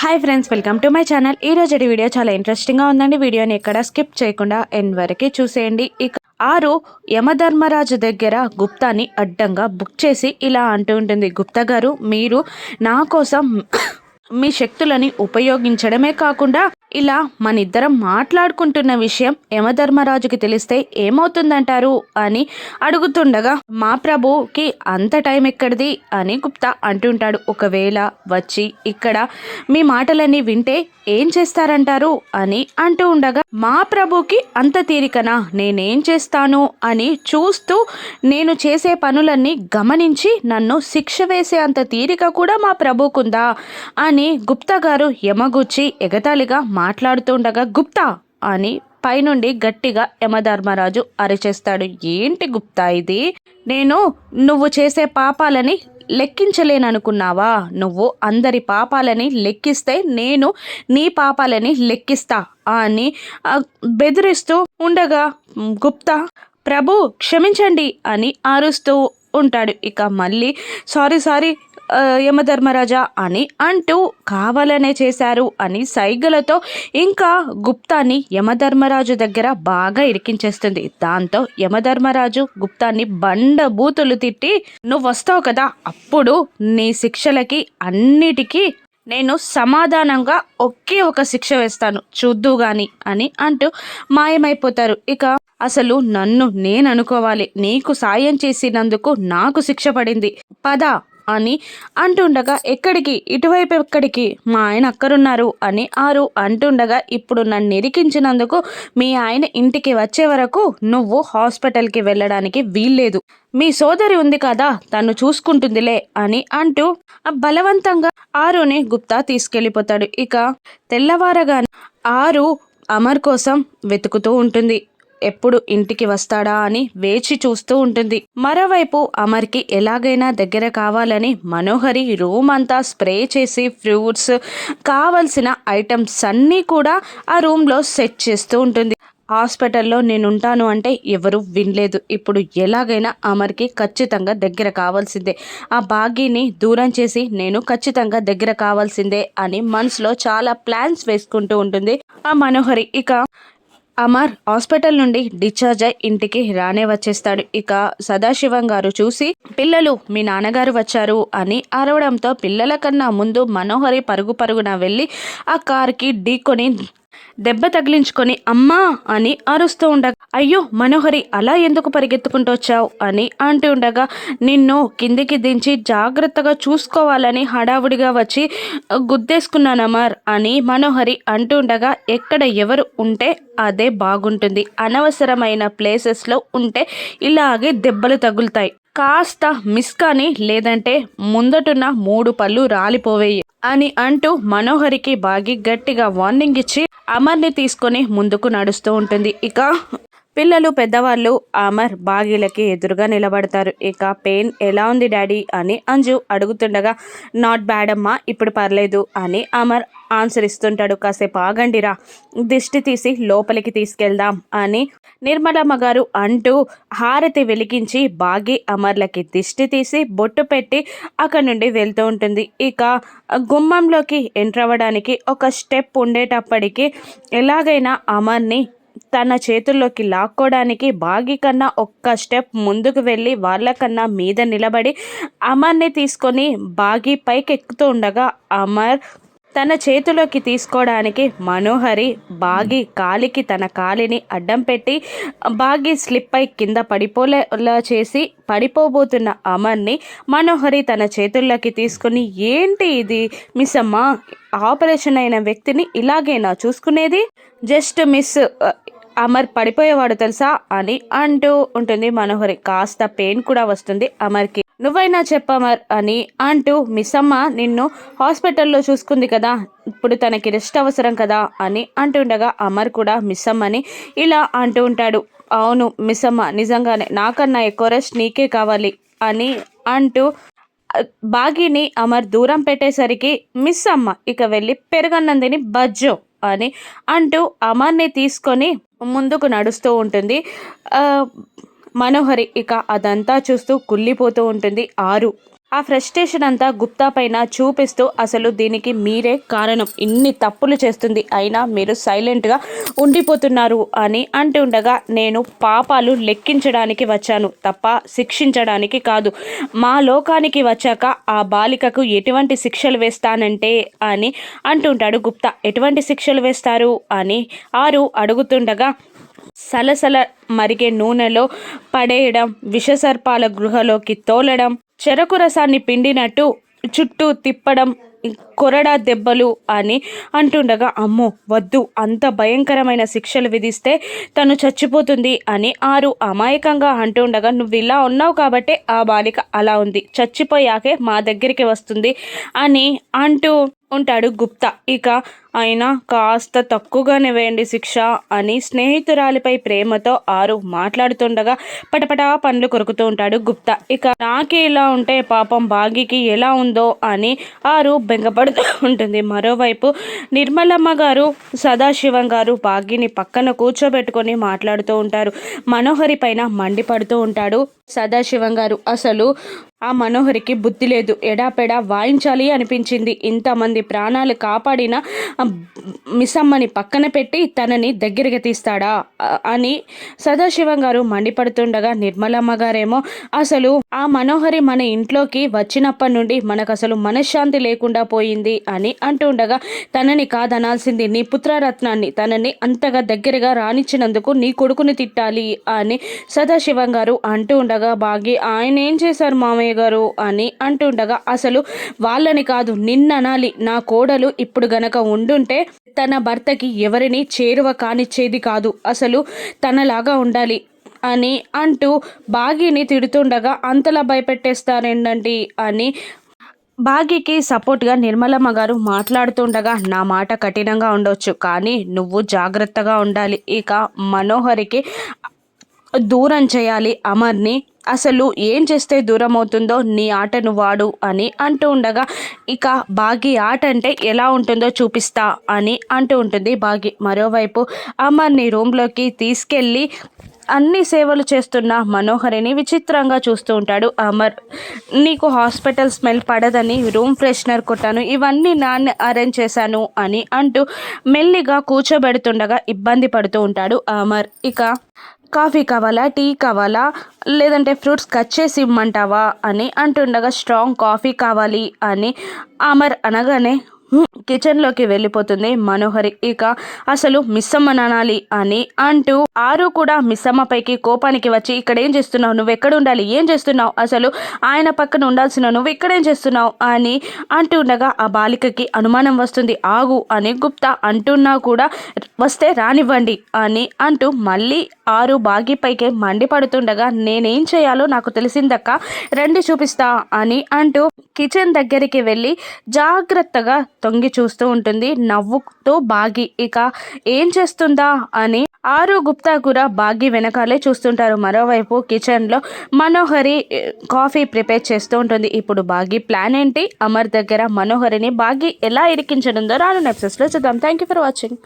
Hi friends, welcome to my channel. ఈ రోజు video చాలా ఇంట్రెస్టింగ్గా ఉందండి. వీడియోని ఎక్కడ స్కిప్ చేయకుండా ఎండ్ వరకు చూసేయండి. ఇక ఆరు యమధర్మరాజు దగ్గర గుప్తాని అడ్డంగా బుక్ చేసి ఇలా అంటూ ఉంటుంది. గుప్తా గారు, మీరు నా కోసం మీ శక్తులని ఉపయోగించడమే కాకుండా ఇలా మనిద్దరం మాట్లాడుకుంటున్న విషయం యమధర్మరాజుకి తెలిస్తే ఏమవుతుందంటారు అని అడుగుతుండగా, మా ప్రభుకి అంత టైం ఎక్కడిది అని గుప్తా అంటుంటాడు. ఒకవేళ వచ్చి ఇక్కడ మీ మాటలన్నీ వింటే ఏం చేస్తారంటారు అని అంటూ ఉండగా, మా ప్రభుకి అంత తీరికనా, నేనేం చేస్తాను అని చూస్తూ నేను చేసే పనులన్నీ గమనించి నన్ను శిక్ష వేసే అంత తీరిక కూడా మా ప్రభుకుందా అని గుప్తా గారు యమగుచ్చి ఎగతాళిగా మాట్లాడుతుండగా, గుప్తా అని పైనుండి గట్టిగా యమధర్మరాజు అరిచేస్తాడు. ఏంటి గుప్తా ఇది? నువ్వు చేసే పాపాలని లెక్కించలేననుకున్నావా? నువ్వు అందరి పాపాలని లెక్కిస్తే నేను నీ పాపాలని లెక్కిస్తా అని బెదిరిస్తూ ఉండగా, గుప్తా ప్రభు క్షమించండి అని అరుస్తూ ఉంటాడు. ఇక మళ్ళీ సారీ యమధర్మరాజా అని అంటూ కావాలనే చేశారు అని సైగలతో ఇంకా గుప్తాని యమధర్మరాజు దగ్గర బాగా ఇరికించేస్తుంది. దాంతో యమధర్మరాజు గుప్తాన్ని బండబూతులు తిట్టి, నువ్వు వస్తావు కదా, అప్పుడు నీ శిక్షలకి అన్నిటికీ నేను సమాధానంగా ఒకే ఒక శిక్ష వేస్తాను, చూద్దు గాని అని అంటూ మాయమైపోతారు. ఇక అసలు నన్ను నేను అనుకోవాలి, నీకు సాయం చేసినందుకు నాకు శిక్ష పడింది, పద అని అంటుండగా, ఎక్కడికి, ఇటువైపు ఎక్కడికి, మా ఆయన అక్కరున్నారు అని ఆరు అంటుండగా, ఇప్పుడు నన్ను ఇరికించినందుకు మీ ఆయన ఇంటికి వచ్చే వరకు నువ్వు హాస్పిటల్కి వెళ్ళడానికి వీల్లేదు, మీ సోదరి ఉంది కదా తను చూసుకుంటుందిలే అని అంటూ బలవంతంగా ఆరుని గుప్తా తీసుకెళ్ళిపోతాడు. ఇక తెల్లవారగానే ఆరు అమర్ కోసం వెతుకుతూ ఉంటుంది. ఎప్పుడు ఇంటికి వస్తాడా అని వేచి చూస్తూ ఉంటుంది. మరోవైపు అమర్కి ఎలాగైనా దగ్గర కావాలని మనోహరి రూమ్ అంతా స్ప్రే చేసి ఫ్రూట్స్ కావలసిన ఐటమ్స్ అన్నీ కూడా ఆ రూమ్లో సెట్ చేస్తూ ఉంటుంది. హాస్పిటల్లో నేనుంటాను అంటే ఎవరు వినలేదు. ఇప్పుడు ఎలాగైనా అమర్కి ఖచ్చితంగా దగ్గర కావాల్సిందే, ఆ భాగ్యని దూరం చేసి నేను ఖచ్చితంగా దగ్గర కావాల్సిందే అని మనసులో చాలా ప్లాన్స్ వేసుకుంటూ ఉంటుంది ఆ మనోహరి. ఇక అమర్ హాస్పిటల్ నుండి డిశ్చార్జ్ అయి ఇంటికి రానే వచ్చేస్తాడు. ఇక సదాశివం గారు చూసి, పిల్లలు మీ నాన్నగారు వచ్చారు అని అరవడంతో పిల్లల కన్నా ముందు మనోహరి పరుగున వెళ్ళి ఆ కార్కి ఢీకొని దెబ్బ తగిలించుకొని అమ్మా అని అరుస్తూ ఉండగా, అయ్యో మనోహరి అలా ఎందుకు పరిగెత్తుకుంటూ వచ్చావు అని అంటూ ఉండగా, నిన్ను కిందికి దించి జాగ్రత్తగా చూసుకోవాలని హడావుడిగా వచ్చి గుద్దేసుకున్నాను అమర్ అని మనోహరి అంటూ ఉండగా, ఎక్కడ ఎవరు ఉంటే అదే బాగుంటుంది, అనవసరమైన ప్లేసెస్లో ఉంటే ఇలాగే దెబ్బలు తగులుతాయి, కాస్త మిస్ కానీ లేదంటే ముందటున్న 3 పళ్ళు రాలిపోవేయి అని అంటూ మనోహరికి బాగి గట్టిగా వార్నింగ్ ఇచ్చి అమర్ని తీసుకొని ముందుకు నడుస్తూ ఉంటుంది. ఇక పిల్లలు పెద్దవాళ్ళు అమర్ బాగీలకి ఎదురుగా నిలబడతారు. ఇక పెయిన్ ఎలా ఉంది డాడీ అని అంజు అడుగుతుండగా, నాట్ బ్యాడ్ అమ్మా, ఇప్పుడు పర్లేదు అని అమర్ ఆన్సర్ ఇస్తుంటాడు. కాసేపు ఆగండిరా, దిష్టి తీసి లోపలికి తీసుకెళ్దాం అని నిర్మలమ్మ గారు అంటూ హారతి వెలిగించి బాగి అమర్లకి దిష్టి తీసి బొట్టు పెట్టి అక్కడి నుండి వెళ్తూ ఉంటుంది. ఇక గుమ్మంలోకి ఎంటర్ అవ్వడానికి ఒక స్టెప్ ఉండేటప్పటికి ఎలాగైనా అమర్ని తన చేతుల్లోకి లాక్కోవడానికి బాగి కన్నా ఒక్క స్టెప్ ముందుకు వెళ్ళి వాళ్ళకన్నా మీద నిలబడి అమర్ని తీసుకొని బాగి పైకి ఎక్కుతూ ఉండగా, అమర్ తన చేతిలోకి తీసుకోవడానికి మనోహరి బాగి కాలికి తన కాలిని అడ్డం పెట్టి బాగి స్లిప్ అయి కింద పడిపోలేలా చేసి పడిపోబోతున్న అమర్ని మనోహరి తన చేతుల్లోకి తీసుకుని, ఏంటి ఇది మిస్ అమ్మ, ఆపరేషన్ అయిన వ్యక్తిని ఇలాగేనా చూసుకునేది, జస్ట్ మిస్, అమర్ పడిపోయేవాడు తెలుసా అని అంటూ ఉంటుంది మనోహరి. కాస్త పెయిన్ కూడా వస్తుంది అమర్కి. నువ్వైనా చెప్పమర్ అని అంటూ, మిస్ అమ్మ నిన్ను హాస్పిటల్లో చూసుకుంది కదా, ఇప్పుడు తనకి రెస్ట్ అవసరం కదా అని అంటుండగా అమర్ కూడా మిస్ అమ్మని ఇలా అంటూ ఉంటాడు. అవును మిస్ అమ్మ, నిజంగానే నాకన్నా ఎక్కువ రెస్ట్ నీకే కావాలి అని అంటూ బాగిని అమర్ దూరం పెట్టేసరికి, మిస్ అమ్మ ఇక వెళ్ళి పెరుగన్నందిని బజ్జో అని అంటూ అమర్ని తీసుకొని ముందుకు నడుస్తూ ఉంటుంది మనోహరి. ఇక అదంతా చూస్తూ కుళ్ళిపోతూ ఉంటుంది ఆరు. ఆ ఫ్రస్ట్రేషన్ అంతా గుప్తా పైన చూపిస్తూ అసలు దీనికి మీరే కారణం, ఇన్ని తప్పులు చేస్తుంది అయినా మీరు సైలెంట్గా ఉండిపోతున్నారు అని అంటుండగా, నేను పాపాలు లెక్కించడానికి వచ్చాను తప్ప శిక్షించడానికి కాదు. మా లోకానికి వచ్చాక ఆ బాలికకు ఎటువంటి శిక్షలు వేస్తానంటే అని అంటుంటాడు గుప్తా. ఎటువంటి శిక్షలు వేస్తారు అని ఆరు అడుగుతుండగా, సలసల మరిగే నూనెలో పడేయడం, విషసర్పాల గృహలోకి తోలడం, చెరకు రసాన్ని పిండినట్టు చుట్టూ తిప్పడం, కొరడా దెబ్బలు అని అంటుండగా, అమ్మో వద్దు, అంత భయంకరమైన శిక్షలు విధిస్తే తను చచ్చిపోతుంది అని ఆరు అమాయకంగా అంటుండగా, నువ్వు ఇలా ఉన్నావు కాబట్టే ఆ బాలిక అలా ఉంది, చచ్చిపోయాకే మా దగ్గరికి వస్తుంది అని అంటూ ఉంటాడు గుప్తా. ఇక అయినా కాస్త తక్కువగానే వేయండి శిక్ష అని స్నేహితురాలిపై ప్రేమతో ఆరు మాట్లాడుతుండగా పటపటా పనులు కొరుకుతూ ఉంటాడు గుప్తా. ఇక నాకే ఇలా ఉంటే పాపం బాగికి ఎలా ఉందో అని ఆరు బెంగపడుతూ ఉంటుంది. మరోవైపు నిర్మలమ్మ గారు, సదాశివం గారు బాగిని పక్కన కూర్చోబెట్టుకొని మాట్లాడుతూ ఉంటారు. మనోహరి పైన మండిపడుతూ ఉంటాడు సదాశివం గారు. అసలు ఆ మనోహరికి బుద్ధి లేదు, ఎడాపెడా వాయించాలి అనిపించింది. ఇంతమంది ప్రాణాలు కాపాడిన మిస్సమ్మని పక్కన పెట్టి తనని దగ్గరికి తీస్తాడా అని సదాశివం గారు మండిపడుతుండగా, నిర్మలమ్మ గారేమో అసలు ఆ మనోహరి మన ఇంట్లోకి వచ్చినప్పటి నుండి మనకు అసలు మనశ్శాంతి లేకుండా పోయింది అని అంటుండగా, తనని కాదనాల్సింది నీ పుత్రరత్నాన్ని, తనని అంతగా దగ్గరగా రానిచ్చినందుకు నీ కొడుకుని తిట్టాలి అని సదాశివం గారు అంటూ ఉండగా, బాగి ఆయన ఏం చేశారు మామయ్య గారు అని అంటుండగా, అసలు వాళ్ళని కాదు నిన్ననాలి, నా కోడలు ఇప్పుడు గనక ఉండుంటే తన భర్తకి ఎవరిని చేరువ కానిచ్చేది కాదు, అసలు తనలాగా ఉండాలి అని అంటూ బాగిని తిడుతుండగా, అంతలా భయపెట్టేస్తారేంటండి అని బాగికి సపోర్ట్గా నిర్మలమ్మ గారు మాట్లాడుతుండగా, నా మాట కఠినంగా ఉండొచ్చు కానీ నువ్వు జాగ్రత్తగా ఉండాలి, ఇక మనోహరికి దూరం చేయాలి అమర్ని, అసలు ఏం చేస్తే దూరం అవుతుందో నీ ఆట నువ్వు ఆడు అని అంటూ ఉండగా, ఇక బాగి ఆట అంటే ఎలా ఉంటుందో చూపిస్తా అని అంటూ ఉంటుంది బాగి. మరోవైపు అమర్ని రూమ్లోకి తీసుకెళ్ళి అన్ని సేవలు చేస్తున్న మనోహరిని విచిత్రంగా చూస్తూ ఉంటాడు అమర్. నీకు హాస్పిటల్ స్మెల్ పడదని రూమ్ ఫ్రెషనర్ కొట్టాను, ఇవన్నీ నాన్న అరేంజ్ చేశాను అని అంటూ మెల్లిగా కూర్చోబెడుతుండగా ఇబ్బంది పడుతూ ఉంటాడు అమర్. ఇక కాఫీ కావాలా, టీ కావాలా, లేదంటే ఫ్రూట్స్ కట్ చేసి ఇమ్మంటావా అని అంటుండగా, స్ట్రాంగ్ కాఫీ కావాలి అని అమర్ అనగానే కిచెన్లోకి వెళ్ళిపోతుంది మనోహరి. ఇక అసలు మిస్సమ్మ నానాలి అని అంటూ ఆరు కూడా మిస్సమ్మ పైకి కోపానికి వచ్చి, ఇక్కడ ఏం చేస్తున్నావు, నువ్వు ఎక్కడ ఉండాలి, ఏం చేస్తున్నావు, అసలు ఆయన పక్కన ఉండాల్సిన నువ్వు ఇక్కడేం చేస్తున్నావు అని అంటుండగా, ఆ బాలికకి అనుమానం వస్తుంది. ఆగు అని గుప్తా అంటున్నా కూడా, వస్తే రానివ్వండి అని అంటూ మళ్ళీ ఆరు బాగిపైకి మండిపడుతుండగా, నేనేం చేయాలో నాకు తెలిసిందక్క, రండి చూపిస్తా అని అంటూ కిచెన్ దగ్గరికి వెళ్ళి జాగ్రత్తగా తొంగి చూస్తూ ఉంటుంది నవ్వుతూ బాగి. ఇక ఏం చేస్తుందా అని ఆరు గుప్తా కూడా బాగి వెనకాలే చూస్తుంటారు. మరోవైపు కిచెన్లో మనోహరి కాఫీ ప్రిపేర్ చేస్తూ ఉంటుంది. ఇప్పుడు బాగి ప్లాన్ ఏంటి, అమర్ దగ్గర మనోహరిని బాగి ఎలా ఇరికించనుందో రాను ఎపిసోడ్స్లో చూద్దాం. Thank you for watching.